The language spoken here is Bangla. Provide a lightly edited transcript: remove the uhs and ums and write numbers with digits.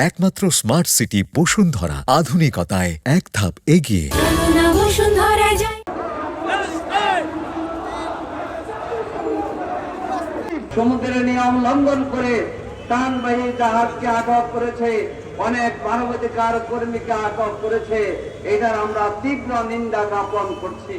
একমাত্র স্মার্ট সিটি বসুন্ধরা, আধুনিকতায় এক ধাপ এগিয়ে। সমুদ্রের নিয়ম লঙ্ঘন করে টানবাহী জাহাজকে আটক করেছে, অনেক মানবাধিকার কর্মীকে আটক করেছে। এটার আমরা তীব্র নিন্দা জ্ঞাপন করছি।